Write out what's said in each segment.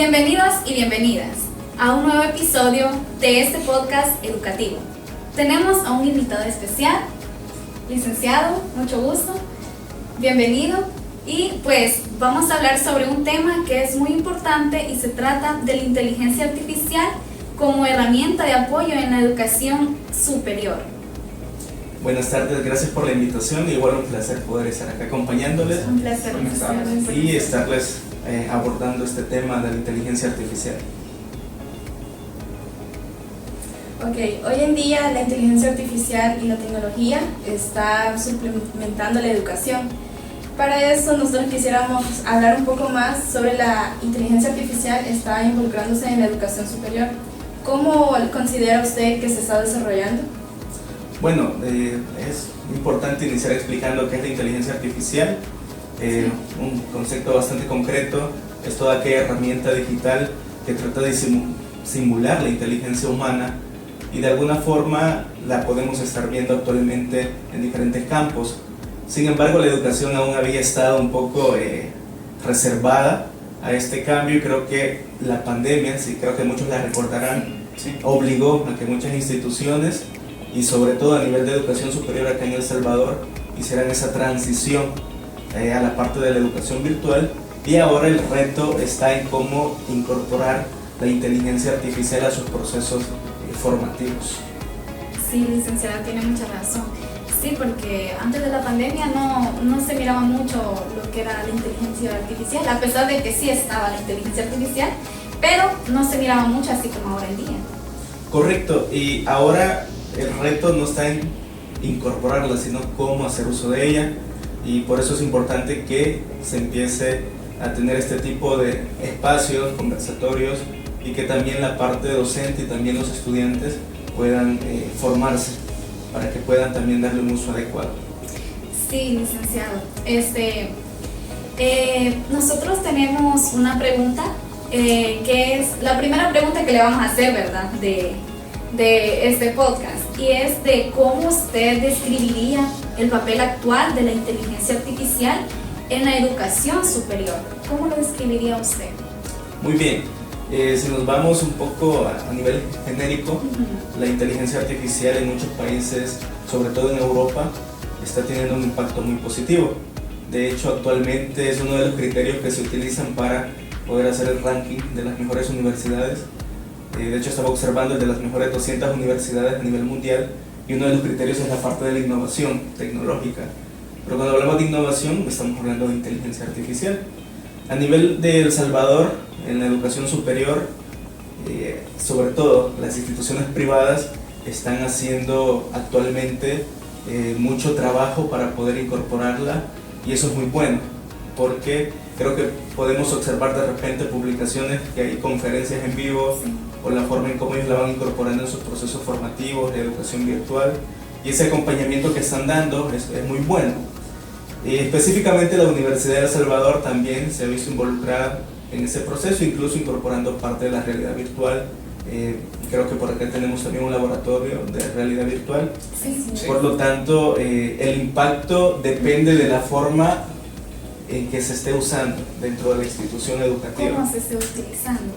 Bienvenidos y bienvenidas a un nuevo episodio de este podcast educativo. Tenemos a un invitado especial, licenciado, mucho gusto, bienvenido. Y pues vamos a hablar sobre un tema que es muy importante y se trata de la inteligencia artificial como herramienta de apoyo en la educación superior. Buenas tardes, gracias por la invitación. Igual un placer poder estar acá acompañándoles. Un placer. Y estarles abordando este tema de la inteligencia artificial. Ok, hoy en día la inteligencia artificial y la tecnología está suplementando la educación. Para eso nosotros quisiéramos hablar un poco más sobre la inteligencia artificial está involucrándose en la educación superior. ¿Cómo considera usted que se está desarrollando? Bueno, es importante iniciar explicando qué es la inteligencia artificial. Un concepto bastante concreto es toda aquella herramienta digital que trata de simular la inteligencia humana y de alguna forma la podemos estar viendo actualmente en diferentes campos. Sin embargo, la educación aún había estado un poco reservada a este cambio y creo que la pandemia, sí, creo que muchos la recordarán, obligó a que muchas instituciones y sobre todo a nivel de educación superior acá en El Salvador hicieran esa transición a la parte de la educación virtual, y ahora el reto está en cómo incorporar la inteligencia artificial a sus procesos formativos. Sí, licenciada, tiene mucha razón. Sí, porque antes de la pandemia no se miraba mucho lo que era la inteligencia artificial, a pesar de que sí estaba la inteligencia artificial, pero no se miraba mucho así como ahora en día. Correcto, y ahora el reto no está en incorporarla, sino cómo hacer uso de ella, y por eso es importante que se empiece a tener este tipo de espacios, conversatorios, y que también la parte docente y también los estudiantes puedan formarse para que puedan también darle un uso adecuado. Sí, licenciado. Nosotros tenemos una pregunta que es la primera pregunta que le vamos a hacer, ¿verdad? De este podcast, y es de cómo usted describiría el papel actual de la inteligencia artificial en la educación superior. ¿Cómo lo describiría usted? Muy bien, si nos vamos un poco a nivel genérico, la inteligencia artificial en muchos países, sobre todo en Europa, está teniendo un impacto muy positivo. De hecho, actualmente es uno de los criterios que se utilizan para poder hacer el ranking de las mejores universidades. De hecho, estaba observando el de las mejores 200 universidades a nivel mundial, y uno de los criterios es la parte de la innovación tecnológica. Pero cuando hablamos de innovación, estamos hablando de inteligencia artificial. A nivel de El Salvador, en la educación superior, sobre todo las instituciones privadas están haciendo actualmente mucho trabajo para poder incorporarla, y eso es muy bueno, porque creo que podemos observar de repente publicaciones que hay conferencias en vivo, o la forma en cómo ellos la van incorporando en sus procesos formativos de educación virtual, y ese acompañamiento que están dando es muy bueno. Específicamente la Universidad de El Salvador también se ha visto involucrada en ese proceso, incluso incorporando parte de la realidad virtual. Creo que por acá tenemos también un laboratorio de realidad virtual. Sí. Por lo tanto, el impacto depende de la forma en que se esté usando dentro de la institución educativa. ¿Cómo se está utilizando?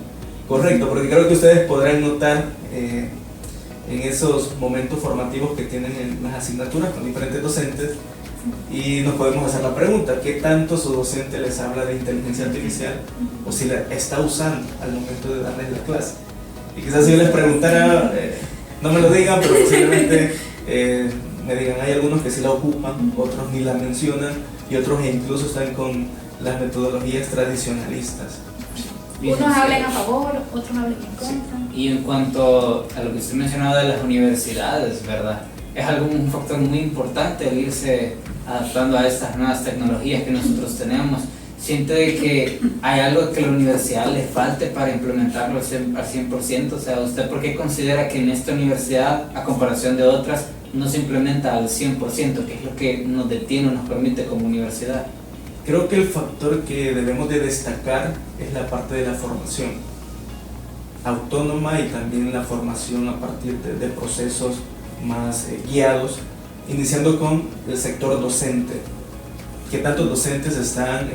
Correcto, porque creo que ustedes podrán notar en esos momentos formativos que tienen en las asignaturas con diferentes docentes, y nos podemos hacer la pregunta: ¿qué tanto su docente les habla de inteligencia artificial, o si la está usando al momento de darles la clase? Y quizás si yo les preguntara, no me lo digan, pero posiblemente me digan, hay algunos que sí la ocupan, otros ni la mencionan, y otros incluso están con las metodologías tradicionalistas. Unos hablan a favor, otros hablan en contra. Sí. Y en cuanto a lo que usted mencionaba de las universidades, ¿verdad? Es un factor muy importante el irse adaptando a estas nuevas tecnologías que nosotros tenemos. ¿Siente que hay algo que la universidad le falte para implementarlo al 100%? O sea, ¿usted por qué considera que en esta universidad, a comparación de otras, no se implementa al 100%? ¿Qué es lo que nos detiene o nos permite como universidad? Creo que el factor que debemos de destacar es la parte de la formación autónoma, y también la formación a partir de procesos más guiados, iniciando con el sector docente. ¿Qué tantos docentes están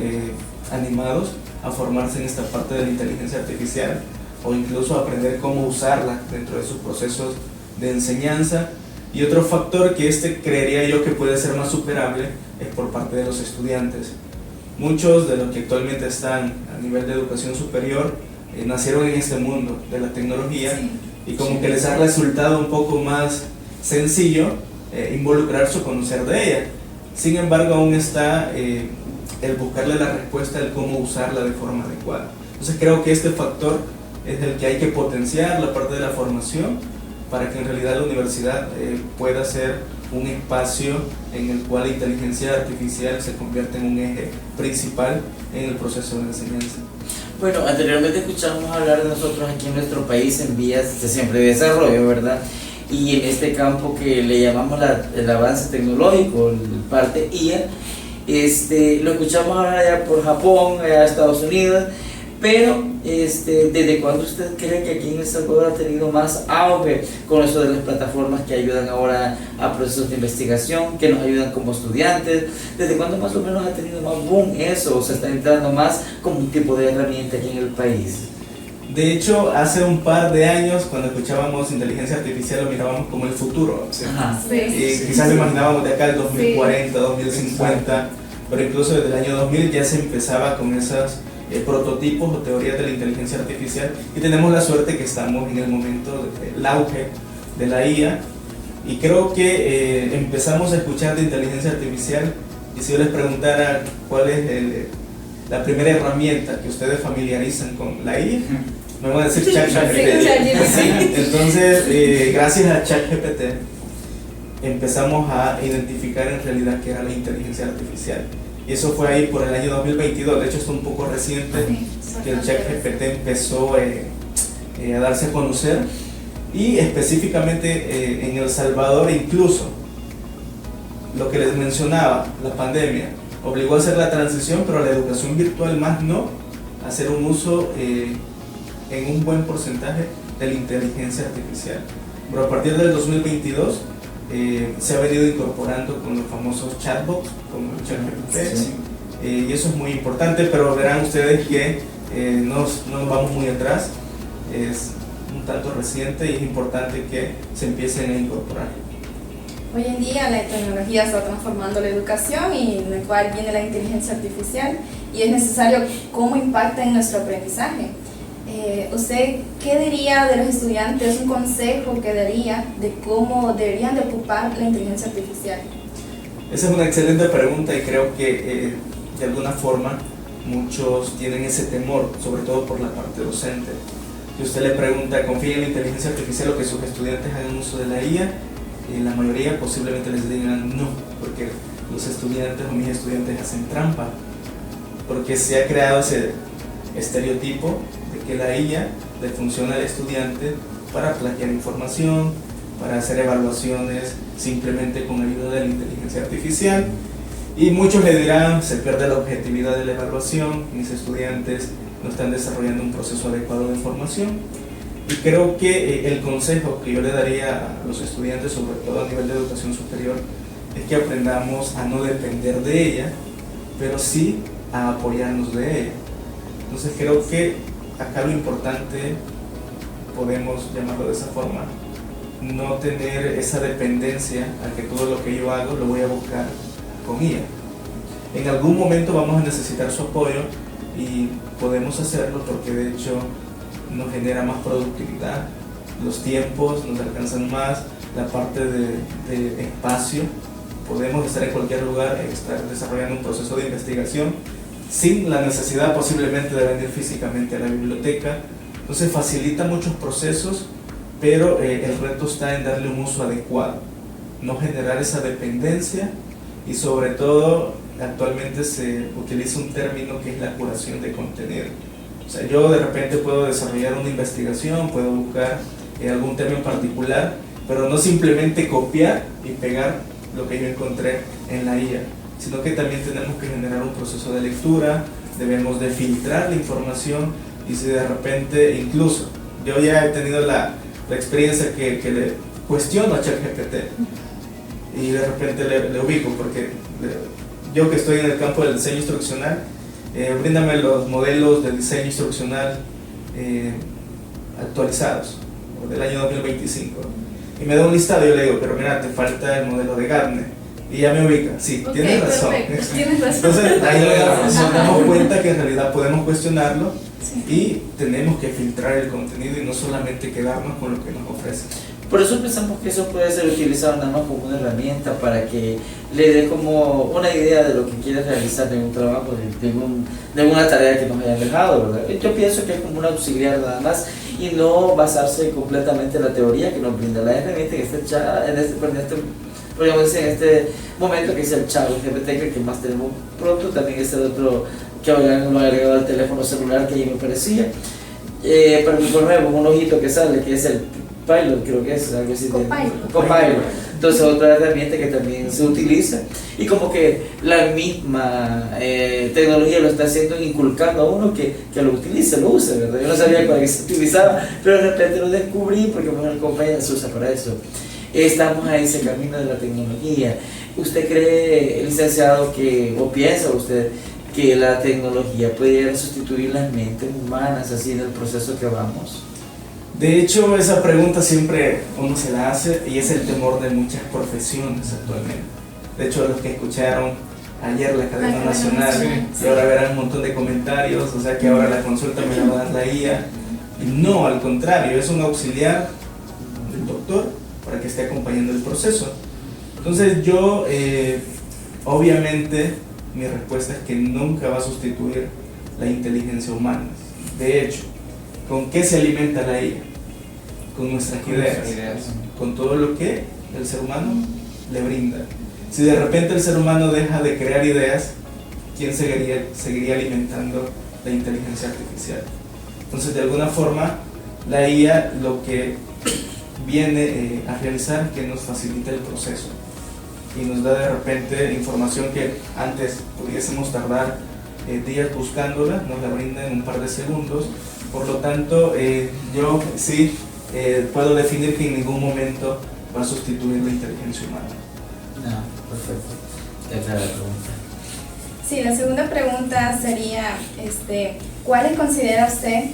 animados a formarse en esta parte de la inteligencia artificial o incluso aprender cómo usarla dentro de sus procesos de enseñanza. Y otro factor que creería yo que puede ser más superable es por parte de los estudiantes. Muchos de los que actualmente están a nivel de educación superior nacieron en este mundo de la tecnología, sí, y como que les ha resultado un poco más sencillo involucrarse o conocer de ella. Sin embargo, aún está el buscarle la respuesta, el cómo usarla de forma adecuada. Entonces creo que este factor es el que hay que potenciar, la parte de la formación, para que en realidad la universidad pueda ser un espacio en el cual la inteligencia artificial se convierta en un eje principal en el proceso de enseñanza. Bueno, anteriormente escuchamos hablar de nosotros aquí en nuestro país en vías de siempre de desarrollo, ¿verdad? Y en este campo que le llamamos el avance tecnológico, la parte IA, lo escuchamos ahora ya por Japón, allá Estados Unidos, pero ¿desde cuándo usted cree que aquí en El Salvador ha tenido más auge con eso de las plataformas que ayudan ahora a procesos de investigación, que nos ayudan como estudiantes? ¿Desde cuándo más o menos ha tenido más boom eso? ¿O se está entrando más como un tipo de herramienta aquí en el país? De hecho, hace un par de años, cuando escuchábamos inteligencia artificial, lo mirábamos como el futuro, ¿sí? Sí. Quizás lo imaginábamos de acá el 2040, sí, 2050, exacto. Pero incluso desde el año 2000 ya se empezaba con esos prototipos o teorías de la inteligencia artificial, y tenemos la suerte que estamos en el momento del auge de la IA, y creo que empezamos a escuchar de inteligencia artificial, y si yo les preguntara cuál es la primera herramienta que ustedes familiarizan con la IA, me van a decir ChatGPT. Sí, entonces, gracias a ChatGPT empezamos a identificar en realidad qué era la inteligencia artificial. Y eso fue ahí por el año 2022, de hecho esto es un poco reciente, que el ChatGPT empezó a darse a conocer, y específicamente en El Salvador incluso, lo que les mencionaba, la pandemia obligó a hacer la transición, pero la educación virtual más no, a hacer un uso en un buen porcentaje de la inteligencia artificial. Pero a partir del 2022 se ha venido incorporando con los famosos chatbots, como el ChatGPT, sí. Y eso es muy importante, pero verán ustedes que no nos vamos muy atrás, es un tanto reciente y es importante que se empiecen a incorporar. Hoy en día la tecnología está transformando la educación, y en el cual viene la inteligencia artificial, y es necesario cómo impacta en nuestro aprendizaje. ¿Usted qué diría de los estudiantes, un consejo que daría de cómo deberían de ocupar la inteligencia artificial? Esa es una excelente pregunta, y creo que de alguna forma muchos tienen ese temor, sobre todo por la parte docente. Si usted le pregunta, ¿confía en la inteligencia artificial o que sus estudiantes hagan uso de la IA? La mayoría posiblemente les digan no, porque los estudiantes o mis estudiantes hacen trampa, porque se ha creado ese estereotipo de que la IA le funciona al estudiante para plagiar información, para hacer evaluaciones simplemente con ayuda de la inteligencia artificial, y muchos le dirán, se pierde la objetividad de la evaluación, mis estudiantes no están desarrollando un proceso adecuado de formación. Y creo que el consejo que yo le daría a los estudiantes, sobre todo a nivel de educación superior, es que aprendamos a no depender de ella, pero sí a apoyarnos de ella. Entonces creo que acá lo importante, podemos llamarlo de esa forma, no tener esa dependencia a que todo lo que yo hago lo voy a buscar con ella. En algún momento vamos a necesitar su apoyo, y podemos hacerlo porque de hecho nos genera más productividad, los tiempos nos alcanzan más, la parte de espacio, podemos estar en cualquier lugar, estar desarrollando un proceso de investigación sin la necesidad posiblemente de venir físicamente a la biblioteca. Entonces facilita muchos procesos, pero el reto está en darle un uso adecuado, no generar esa dependencia, y sobre todo actualmente se utiliza un término que es la curación de contenido. O sea, yo de repente puedo desarrollar una investigación, puedo buscar algún tema en particular, pero no simplemente copiar y pegar lo que yo encontré en la IA, sino que también tenemos que generar un proceso de lectura, debemos de filtrar la información, y si de repente, incluso, yo ya he tenido la experiencia que le cuestiono a ChatGPT, y de repente le ubico, porque yo que estoy en el campo del diseño instruccional, bríndame los modelos de diseño instruccional actualizados, o del año 2025. Y me da un listado y yo le digo, pero mira, te falta el modelo de Gartner. Y ya me ubica, sí, Ok, tienes razón. tienes razón. Entonces ahí nos damos cuenta que en realidad podemos cuestionarlo Sí. y tenemos que filtrar el contenido y no solamente quedarnos con lo que nos ofrecen. Por eso pensamos que eso puede ser utilizado nada más como una herramienta para que le dé como una idea de lo que quieres realizar en un trabajo, de una tarea que nos hayan dejado, ¿verdad? Yo pienso que es como un auxiliar nada más y no basarse completamente en la teoría que nos brinda la herramienta que está podríamos decir en este momento, que es el chat GPT, que más tenemos pronto. También es el otro que lo han agregado al teléfono celular, que ahí me parecía. Pero por ejemplo, un ojito que sale, que es el Pilot, creo que es algo así. Copilot. Entonces otra herramienta que también se utiliza y como que la misma tecnología lo está haciendo, inculcando a uno que lo utilice, lo use, ¿verdad? Yo no sabía para qué se utilizaba, pero de repente lo descubrí porque bueno, el Copilot se usa para eso. Estamos a ese camino de la tecnología. ¿Usted cree, licenciado, o piensa usted que la tecnología puede llegar a sustituir las mentes humanas así en el proceso que vamos? De hecho, esa pregunta siempre uno se la hace y es el temor de muchas profesiones actualmente. De hecho, los que escucharon ayer la cadena nacional, sí. y ahora verán un montón de comentarios, o sea que ahora la consulta me la va a dar la IA. Y no, al contrario, es un auxiliar del doctor para que esté acompañando el proceso. Entonces yo, obviamente, mi respuesta es que nunca va a sustituir la inteligencia humana. De hecho, ¿con qué se alimenta la IA? Con nuestras ideas, con todo lo que el ser humano le brinda. Si de repente el ser humano deja de crear ideas, ¿quién seguiría alimentando la inteligencia artificial? Entonces, de alguna forma, la IA lo que viene a realizar es que nos facilita el proceso y nos da de repente información que antes pudiésemos tardar días buscándola, nos la brinda en un par de segundos. Por lo tanto, yo sí puedo definir que en ningún momento va a sustituir la inteligencia humana. No, perfecto. Esa es la pregunta. Sí, la segunda pregunta sería, ¿cuáles considera usted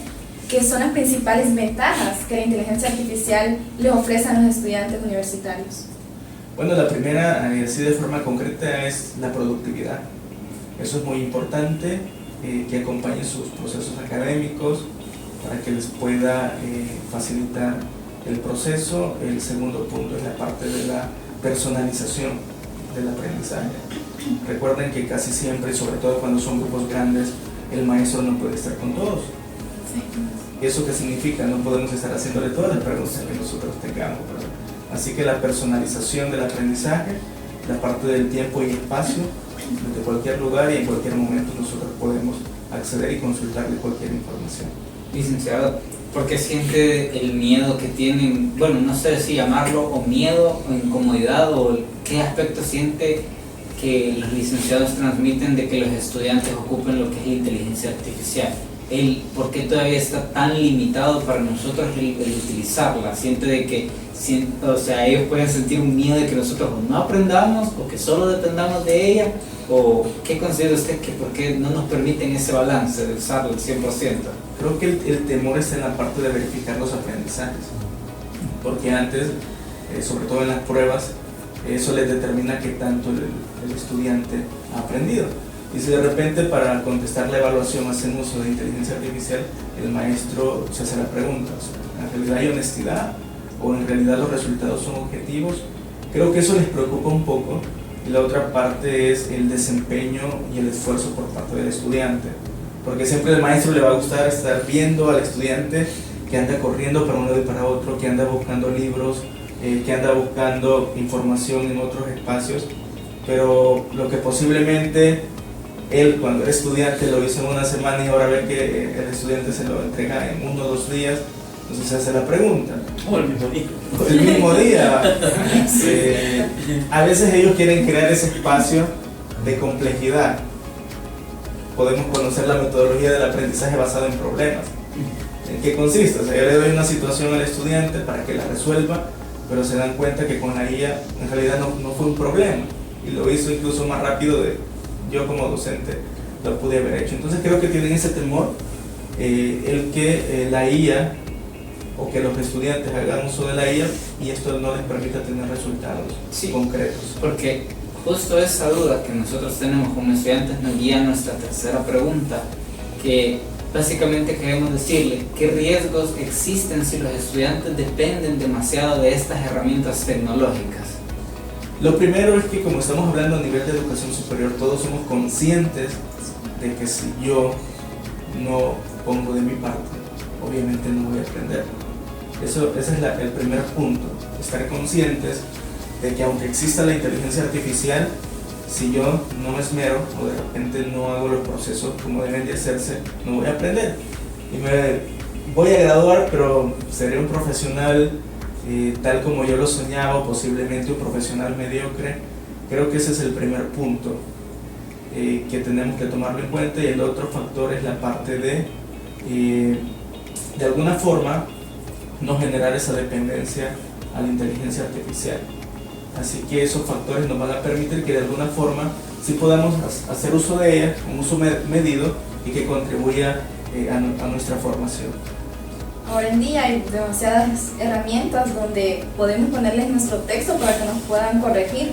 que son las principales ventajas que la inteligencia artificial le ofrece a los estudiantes universitarios? Bueno, la primera, así de forma concreta, es la productividad. Eso es muy importante, que acompañe sus procesos académicos para que les pueda facilitar el proceso. El segundo punto es la parte de la personalización del aprendizaje. Recuerden que casi siempre, y sobre todo cuando son grupos grandes, el maestro no puede estar con todos. ¿Y eso qué significa? No podemos estar haciéndole todas las preguntas que nosotros tengamos, ¿verdad? Así que la personalización del aprendizaje, la parte del tiempo y espacio, desde cualquier lugar y en cualquier momento nosotros podemos acceder y consultarle cualquier información. Licenciado, ¿por qué siente el miedo que tienen? Bueno, no sé si llamarlo o miedo o incomodidad, o qué aspecto siente que los licenciados transmiten de que los estudiantes ocupen lo que es la inteligencia artificial. ¿Por qué todavía está tan limitado para nosotros el utilizarla? Siente de que, o sea, ellos pueden sentir un miedo de que nosotros no aprendamos o que solo dependamos de ella, o ¿qué considera usted que por qué no nos permiten ese balance de usarlo al 100%? Creo que el temor está en la parte de verificar los aprendizajes, porque antes, sobre todo en las pruebas, eso les determina qué tanto el estudiante ha aprendido. Y si de repente para contestar la evaluación hacen uso de inteligencia artificial, el maestro se hace la pregunta, o sea, ¿en realidad hay honestidad o en realidad los resultados son objetivos? Creo que eso les preocupa un poco. Y la otra parte es el desempeño y el esfuerzo por parte del estudiante, porque siempre al maestro le va a gustar estar viendo al estudiante que anda corriendo para un lado y para otro, que anda buscando libros, que anda buscando información en otros espacios, pero lo que posiblemente él cuando era estudiante lo hizo en una semana y ahora ve que el estudiante se lo entrega en 1 o 2 días, entonces se hace la pregunta. O el mismo día. El mismo día. A veces ellos quieren crear ese espacio de complejidad. Podemos conocer la metodología del aprendizaje basado en problemas. ¿En qué consiste? O sea, yo le doy una situación al estudiante para que la resuelva, pero se dan cuenta que con la IA en realidad no fue un problema y lo hizo incluso más rápido de yo como docente lo pude haber hecho. Entonces creo que tienen ese temor, el que la IA o que los estudiantes hagan uso de la IA y esto no les permita tener resultados concretos. Porque justo esa duda que nosotros tenemos como estudiantes nos guía a nuestra tercera pregunta, que básicamente queremos decirle qué riesgos existen si los estudiantes dependen demasiado de estas herramientas tecnológicas. Lo primero es que, como estamos hablando a nivel de educación superior, todos somos conscientes de que si yo no pongo de mi parte, obviamente no voy a aprender. Ese es el primer punto, estar conscientes de que aunque exista la inteligencia artificial, si yo no me esmero o de repente no hago los procesos como deben de hacerse, no voy a aprender. Y me voy a graduar, pero seré un profesional tal como yo lo soñaba, o posiblemente un profesional mediocre. Creo que ese es el primer punto que tenemos que tomarlo en cuenta. Y el otro factor es la parte de alguna forma, no generar esa dependencia a la inteligencia artificial. Así que esos factores nos van a permitir que de alguna forma sí podamos hacer uso de ella, un uso medido y que contribuya a nuestra formación. Ahora en día hay demasiadas herramientas donde podemos ponerles nuestro texto para que nos puedan corregir,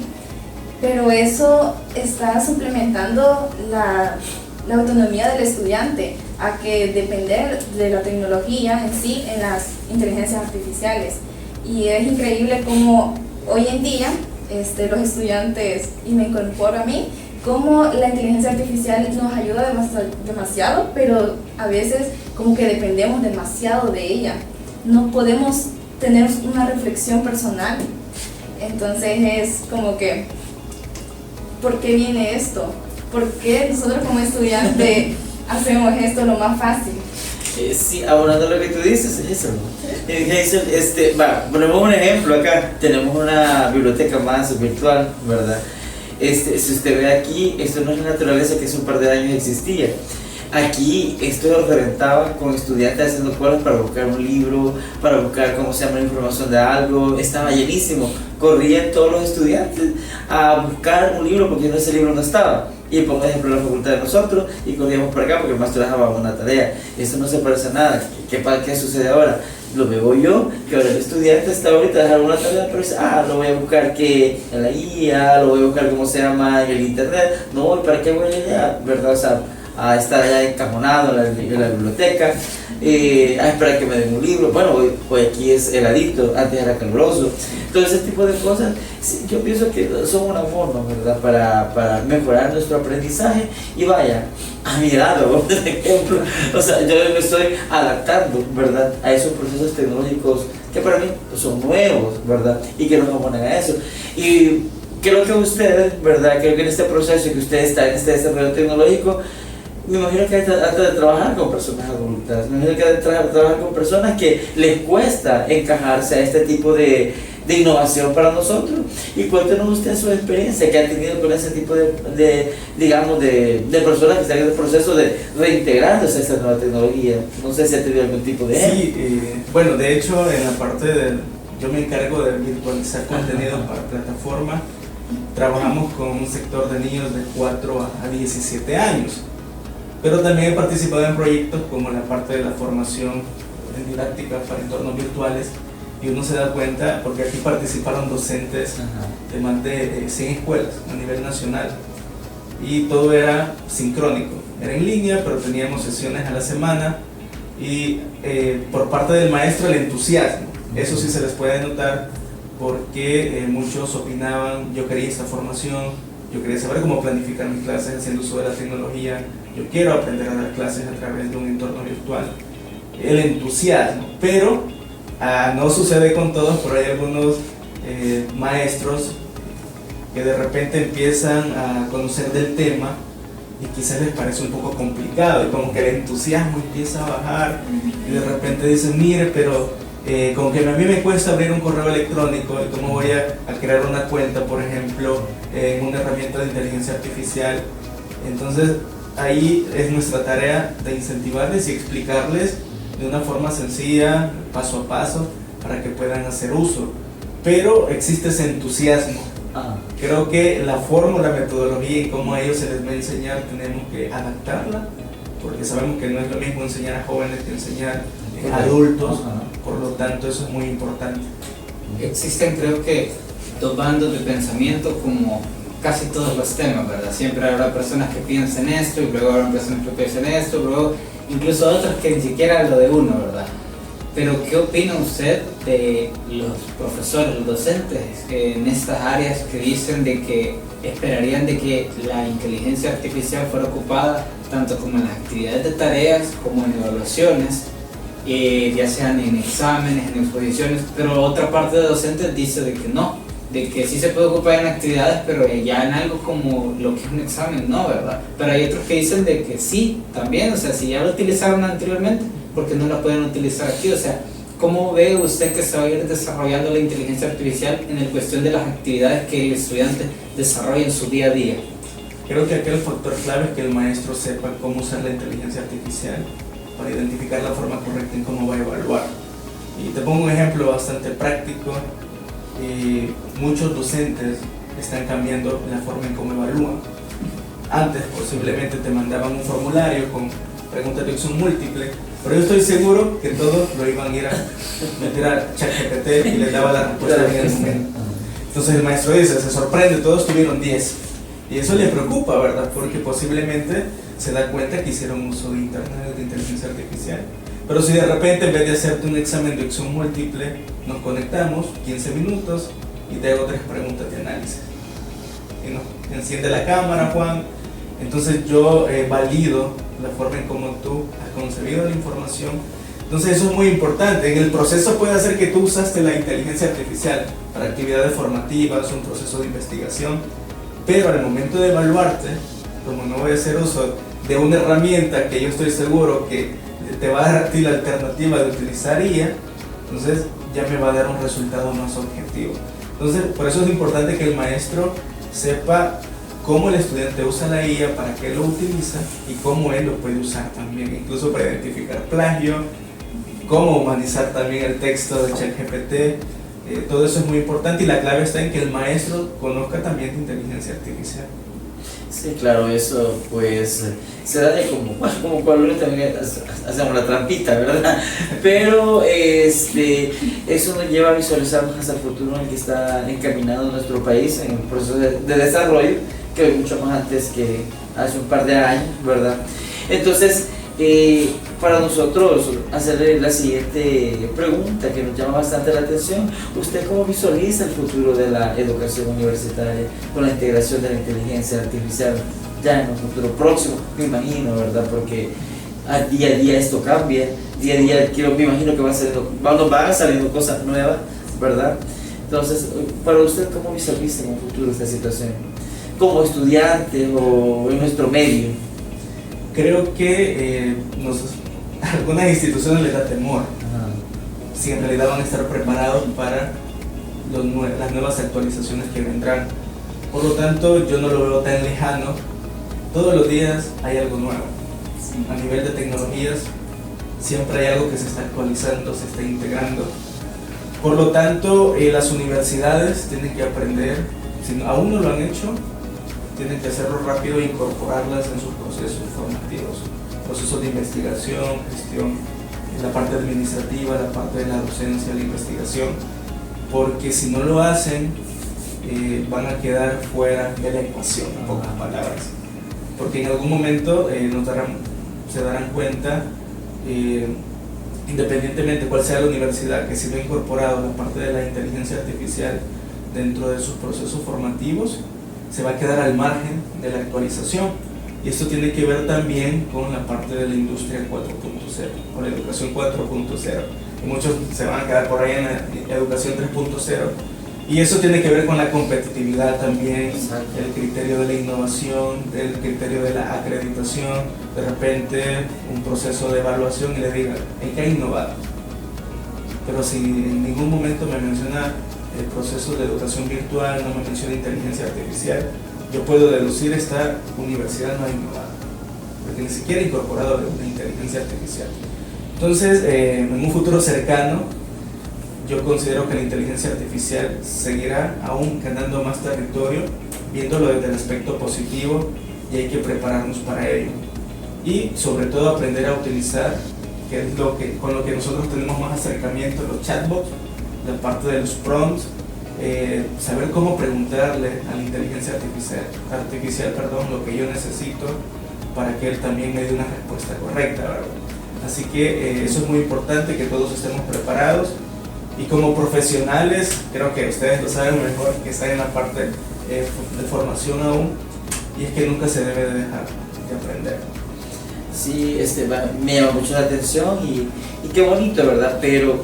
pero eso está suplementando la autonomía del estudiante a que depender de la tecnología en sí, en las inteligencias artificiales. Y es increíble cómo hoy en día los estudiantes, y me incorporo a mí, cómo la inteligencia artificial nos ayuda demasiado, pero a veces como que dependemos demasiado de ella. No podemos tener una reflexión personal. Entonces es como que, ¿por qué viene esto? ¿Por qué nosotros como estudiantes hacemos esto lo más fácil? Sí, abonando lo que tú dices, eso. Ponemos un ejemplo acá. Tenemos una biblioteca más virtual, ¿verdad? Si usted ve aquí, esto no es la naturaleza que hace un par de años existía. Aquí esto lo reventaba con estudiantes haciendo colas para buscar un libro, para buscar la información de algo. Estaba llenísimo. Corrían todos los estudiantes a buscar un libro porque ese libro no estaba. Y pongo ejemplo la facultad de nosotros y corríamos para acá porque el maestro dejaba una tarea. Esto no se parece a nada. ¿Qué sucede ahora? Lo veo yo, que ahora el estudiante está ahorita a dejar una tarea, pero dice, lo voy a buscar que en la IA, lo voy a buscar en el internet. No, ¿para qué voy allá? ¿Verdad? O sea, a estar allá encajonado en la biblioteca, a esperar que me den un libro. Bueno, hoy aquí es heladito, antes era caluroso. Todo ese tipo de cosas, yo pienso que son una forma, ¿verdad? Para mejorar nuestro aprendizaje. Y vaya, a mi lado, por ejemplo, o sea, yo me estoy adaptando, ¿verdad? A esos procesos tecnológicos que para mí son nuevos, ¿verdad? Y que nos oponen a eso. Y creo que ustedes, ¿verdad? Creo que en este proceso que usted está en este desarrollo tecnológico, me imagino que antes de trabajar con personas adultas, me imagino que de trabajar con personas que les cuesta encajarse a este tipo de innovación para nosotros. Y cuéntenos usted su experiencia que ha tenido con ese tipo de personas que están en el proceso de reintegrándose a esta nueva tecnología. No sé si ha tenido algún tipo de ejemplo. Sí, bueno, de hecho en la parte yo me encargo de virtualizar contenido para plataforma. Trabajamos con un sector de niños de 4 a 17 años. Pero también he participado en proyectos como la parte de la formación en didáctica para entornos virtuales y uno se da cuenta, porque aquí participaron docentes de más de 100 escuelas a nivel nacional y todo era sincrónico, era en línea, pero teníamos sesiones a la semana y por parte del maestro el entusiasmo, eso sí se les puede notar porque muchos opinaban, yo quería esta formación, yo quería saber cómo planificar mis clases haciendo uso de la tecnología, yo quiero aprender a dar clases a través de un entorno virtual, el entusiasmo, pero no sucede con todos, pero hay algunos maestros que de repente empiezan a conocer del tema y quizás les parece un poco complicado y como que el entusiasmo empieza a bajar y de repente dicen, mire, pero como que a mí me cuesta abrir un correo electrónico y cómo voy a crear una cuenta, por ejemplo, en una herramienta de inteligencia artificial. Entonces ahí es nuestra tarea de incentivarles y explicarles de una forma sencilla, paso a paso, para que puedan hacer uso. Pero existe ese entusiasmo Creo que la fórmula, metodología y cómo a ellos se les va a enseñar tenemos que adaptarla, porque sabemos que no es lo mismo enseñar a jóvenes que enseñar a adultos, por lo tanto eso es muy importante. Existen, creo que, dos bandos de pensamiento como casi todos los temas, ¿verdad? Siempre habrá personas que piensen esto y luego habrá personas que piensen esto, luego incluso otros que ni siquiera lo de uno, ¿verdad? Pero ¿qué opina usted de los profesores, los docentes en estas áreas que dicen de que esperarían de que la inteligencia artificial fuera ocupada tanto como en las actividades de tareas como en evaluaciones, ya sean en exámenes, en exposiciones, pero otra parte de docentes dice de que no, de que sí se puede ocupar en actividades, pero ya en algo como lo que es un examen, no, ¿verdad? Pero hay otros que dicen de que sí, también, o sea, si ya lo utilizaron anteriormente, ¿por qué no la pueden utilizar aquí? O sea, ¿cómo ve usted que se va a ir desarrollando la inteligencia artificial en el cuestión de las actividades que el estudiante desarrolla en su día a día? Creo que aquel factor clave es que el maestro sepa cómo usar la inteligencia artificial para identificar la forma correcta en cómo va a evaluar. Y te pongo un ejemplo bastante práctico. Muchos docentes están cambiando la forma en cómo evalúan. Antes posiblemente te mandaban un formulario con preguntas de opción múltiple, pero yo estoy seguro que todos lo iban a ir a meter a ChatGPT y les daba la respuesta en el momento. Entonces el maestro dice, se sorprende, todos tuvieron 10. Y eso le preocupa, ¿verdad? Porque posiblemente se da cuenta que hicieron uso de internet, de inteligencia artificial. Pero si de repente en vez de hacerte un examen de opción múltiple, nos conectamos 15 minutos y te hago 3 preguntas de análisis. Y nos enciende la cámara, Juan. Entonces yo valido la forma en cómo tú has concebido la información. Entonces eso es muy importante. En el proceso puede hacer que tú usaste la inteligencia artificial para actividades formativas, un proceso de investigación, pero al momento de evaluarte, como no voy a hacer uso de una herramienta que yo estoy seguro que te va a dar a ti la alternativa de utilizar IA, entonces ya me va a dar un resultado más objetivo. Entonces por eso es importante que el maestro sepa cómo el estudiante usa la IA, para qué lo utiliza y cómo él lo puede usar también, incluso para identificar plagio, cómo humanizar también el texto de ChatGPT. Todo eso es muy importante y la clave está en que el maestro conozca también de inteligencia artificial. Sí, claro, eso pues se da de como cuando también hacemos la trampita, ¿verdad? Pero eso nos lleva a visualizar más hacia el futuro en el que está encaminado nuestro país en un proceso de desarrollo que hoy mucho más antes que hace un par de años, ¿verdad? Entonces, para nosotros hacerle la siguiente pregunta que nos llama bastante la atención: ¿usted cómo visualiza el futuro de la educación universitaria con la integración de la inteligencia artificial ya en un futuro próximo? Me imagino, ¿verdad? Porque día a día esto cambia, día a día me imagino que van saliendo cosas nuevas, ¿verdad? Entonces, para usted, ¿cómo visualiza en un futuro esta situación? Como estudiante o en nuestro medio. Creo que algunas instituciones les da temor si en realidad van a estar preparados para las nuevas actualizaciones que vendrán. Por lo tanto, yo no lo veo tan lejano. Todos los días hay algo nuevo. A nivel de tecnologías, siempre hay algo que se está actualizando, se está integrando. Por lo tanto, las universidades tienen que aprender, si aún no lo han hecho, tienen que hacerlo rápido e incorporarlas en sus procesos formativos, procesos de investigación, gestión, la parte administrativa, la parte de la docencia, la investigación, porque si no lo hacen, van a quedar fuera de la ecuación, en pocas palabras, porque en algún momento se darán cuenta, independientemente cuál sea la universidad, que si no ha incorporado la parte de la inteligencia artificial dentro de sus procesos formativos, se va a quedar al margen de la actualización. Y esto tiene que ver también con la parte de la industria 4.0 o la educación 4.0. Y muchos se van a quedar por ahí en la educación 3.0. Y eso tiene que ver con la competitividad también, el criterio de la innovación, el criterio de la acreditación. De repente un proceso de evaluación y le diga, ¿en qué ha innovado? Pero si en ningún momento me menciona el proceso de educación virtual, no me menciona inteligencia artificial, yo puedo deducir esta universidad no ha innovado, porque ni siquiera ha incorporado la inteligencia artificial. Entonces, en un futuro cercano, yo considero que la inteligencia artificial seguirá aún ganando más territorio, viéndolo desde el aspecto positivo, y hay que prepararnos para ello. Y sobre todo aprender a utilizar, que es con lo que nosotros tenemos más acercamiento, los chatbots, la parte de los prompts, saber cómo preguntarle a la inteligencia artificial, lo que yo necesito para que él también me dé una respuesta correcta, ¿verdad? Así que eso es muy importante, que todos estemos preparados, y como profesionales, creo que ustedes lo saben mejor, que están en la parte de formación aún, y es que nunca se debe de dejar de aprender. Sí, me llama mucho la atención y qué bonito, ¿verdad? Pero,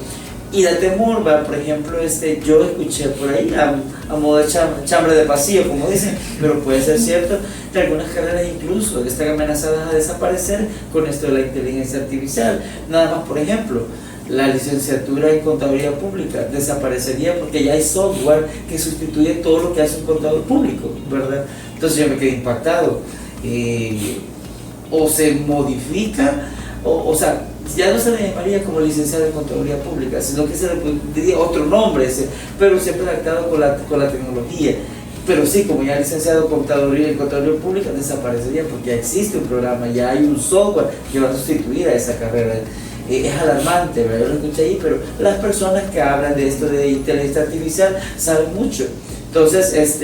y da temor, ¿va? Por ejemplo, yo escuché por ahí, a modo de chambre de pasillo, como dicen, pero puede ser cierto, que algunas carreras incluso están amenazadas a desaparecer con esto de la inteligencia artificial. Nada más, por ejemplo, la licenciatura en Contaduría Pública desaparecería porque ya hay software que sustituye todo lo que hace un contador público, ¿verdad? Entonces yo me quedé impactado. O se modifica, o sea, ya no se le llamaría como licenciado en Contaduría Pública, sino que se le diría otro nombre, pero siempre adaptado con la tecnología. Pero sí, como ya licenciado en Contaduría Pública, desaparecería porque ya existe un programa, ya hay un software que va a sustituir a esa carrera. Es alarmante, ¿verdad? Yo lo escuché ahí, pero las personas que hablan de esto de inteligencia artificial saben mucho. Entonces,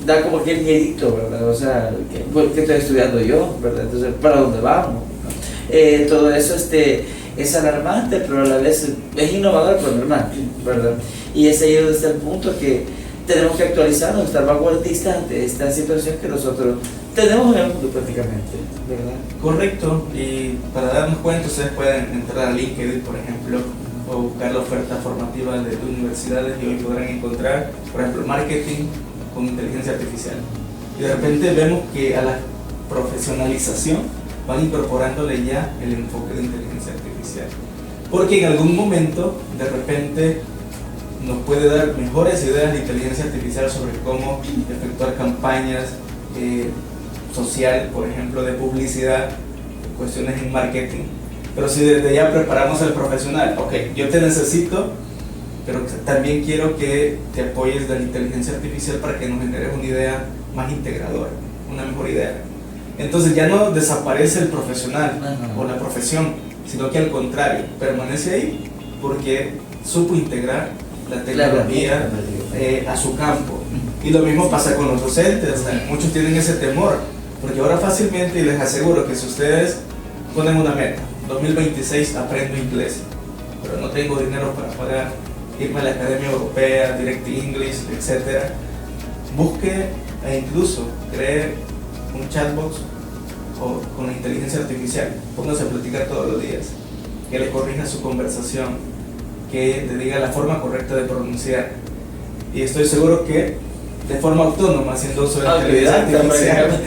da como que el miedito, ¿verdad? O sea, ¿qué estoy estudiando yo, verdad? Entonces, ¿para dónde vamos? Todo eso es alarmante, pero a la vez es innovador, pero normal, ¿verdad? Y es ahí donde está el punto, que tenemos que actualizarnos, estar vanguardistas ante esta situación que nosotros tenemos en el mundo prácticamente, ¿verdad? Correcto, y para darnos cuenta, ustedes pueden entrar a LinkedIn, por ejemplo, o buscar la oferta formativa de universidades, y hoy podrán encontrar, por ejemplo, marketing con inteligencia artificial. Y de repente vemos que a la profesionalización van incorporándole ya el enfoque de inteligencia artificial. Porque en algún momento, de repente, nos puede dar mejores ideas de inteligencia artificial sobre cómo efectuar campañas social, por ejemplo, de publicidad, cuestiones en marketing. Pero si desde ya preparamos al profesional, ok, yo te necesito, pero también quiero que te apoyes de la inteligencia artificial para que nos generes una idea más integradora, una mejor idea. Entonces ya no desaparece el profesional o la profesión, sino que al contrario, permanece ahí porque supo integrar la tecnología a su campo. Y lo mismo pasa con los docentes, o sea, muchos tienen ese temor, porque ahora fácilmente, y les aseguro que si ustedes ponen una meta, 2026 aprendo inglés, pero no tengo dinero para pagar, irme a la Academia Europea, Direct English, etc. Busque e incluso cree un chatbot o con la inteligencia artificial, póngase a platicar todos los días, que le corrija su conversación, que le diga la forma correcta de pronunciar, y estoy seguro que de forma autónoma, haciendo uso de la inteligencia artificial,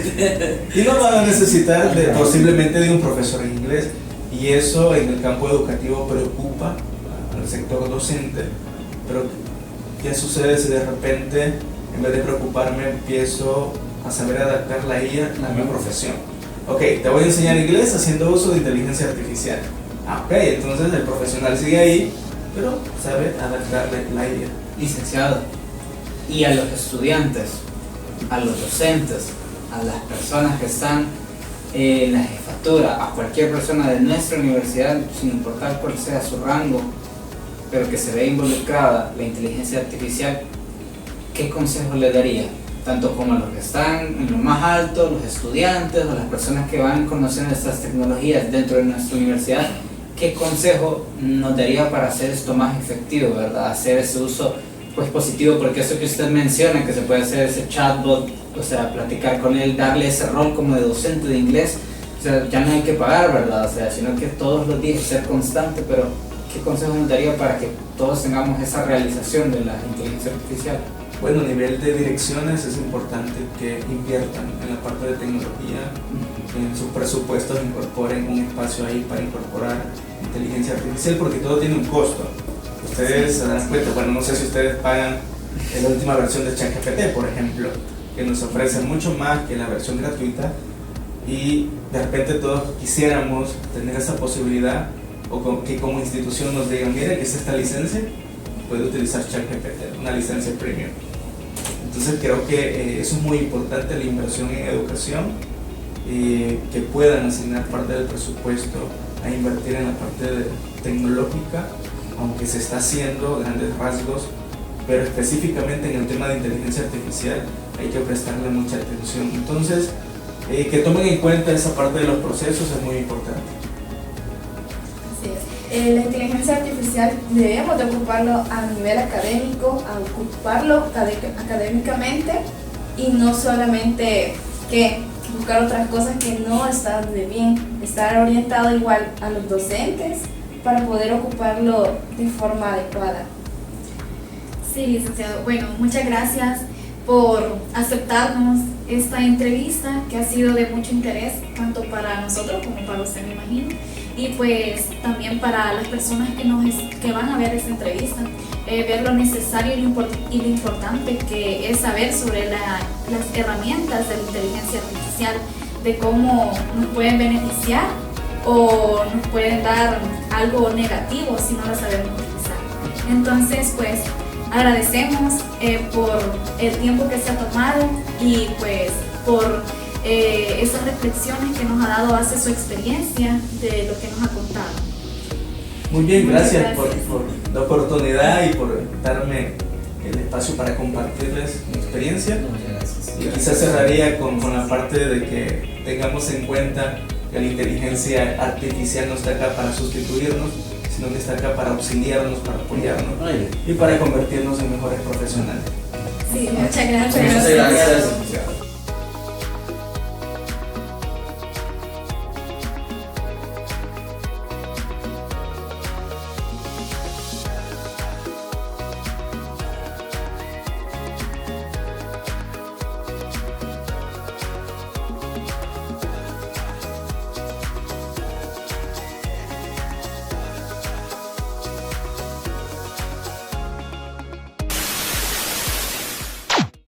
y no van a necesitar posiblemente de un profesor en inglés, y eso en el campo educativo preocupa al sector docente. Pero ¿qué sucede si de repente, en vez de preocuparme, empiezo a saber adaptar la IA a mi profesión? Ok, te voy a enseñar inglés haciendo uso de inteligencia artificial. Ok, entonces el profesional sigue ahí, pero sabe adaptarle la IA. Licenciado, y a los estudiantes, a los docentes, a las personas que están en la jefatura, a cualquier persona de nuestra universidad, sin importar cuál sea su rango, pero que se ve involucrada la inteligencia artificial, ¿qué consejo le daría? Tanto como a los que están en lo más alto, los estudiantes o las personas que van conociendo estas tecnologías dentro de nuestra universidad, ¿qué consejo nos daría para hacer esto más efectivo, verdad? Hacer ese uso pues positivo, porque eso que usted menciona, que se puede hacer ese chatbot, o sea, platicar con él, darle ese rol como de docente de inglés, o sea, ya no hay que pagar, ¿verdad? O sea, sino que todos los días ser constante, pero ¿qué consejo nos daría para que todos tengamos esa realización de la inteligencia artificial? Bueno, a nivel de direcciones es importante que inviertan en la parte de tecnología, en sus presupuestos incorporen un espacio ahí para incorporar inteligencia artificial, porque todo tiene un costo. Ustedes se dan cuenta, bueno, no sé si ustedes pagan la última versión de ChatGPT, por ejemplo, que nos ofrece mucho más que la versión gratuita, y de repente todos quisiéramos tener esa posibilidad, o que como institución nos digan, mire, que es esta licencia, puede utilizar ChatGPT, una licencia premium. Entonces creo que eso es muy importante, la inversión en educación, que puedan asignar parte del presupuesto a invertir en la parte tecnológica, aunque se está haciendo grandes rasgos, pero específicamente en el tema de inteligencia artificial hay que prestarle mucha atención. Entonces, que tomen en cuenta esa parte de los procesos es muy importante. Así es. La inteligencia artificial debemos de ocuparlo a nivel académico, a ocuparlo académicamente y no solamente que buscar otras cosas que no están de bien, estar orientado igual a los docentes para poder ocuparlo de forma adecuada. Sí, licenciado. Bueno, muchas gracias por aceptarnos esta entrevista que ha sido de mucho interés, tanto para nosotros como para usted, me imagino, y pues también para las personas que van a ver esta entrevista, ver lo necesario y lo importante que es saber sobre las herramientas de la inteligencia artificial, de cómo nos pueden beneficiar o nos pueden dar algo negativo si no lo sabemos utilizar. Entonces, pues, agradecemos por el tiempo que se ha tomado y pues por esas reflexiones que nos ha dado hacia su experiencia de lo que nos ha contado. Muy bien, Muchas gracias por gracias. la oportunidad y por darme el espacio para compartirles mi experiencia. Muchas gracias. Y quizás cerraría con la parte de que tengamos en cuenta que la inteligencia artificial no está acá para sustituirnos, sino que está acá para auxiliarnos, para apoyarnos y para convertirnos en mejores profesionales. Sí, muchas gracias. Muchas gracias.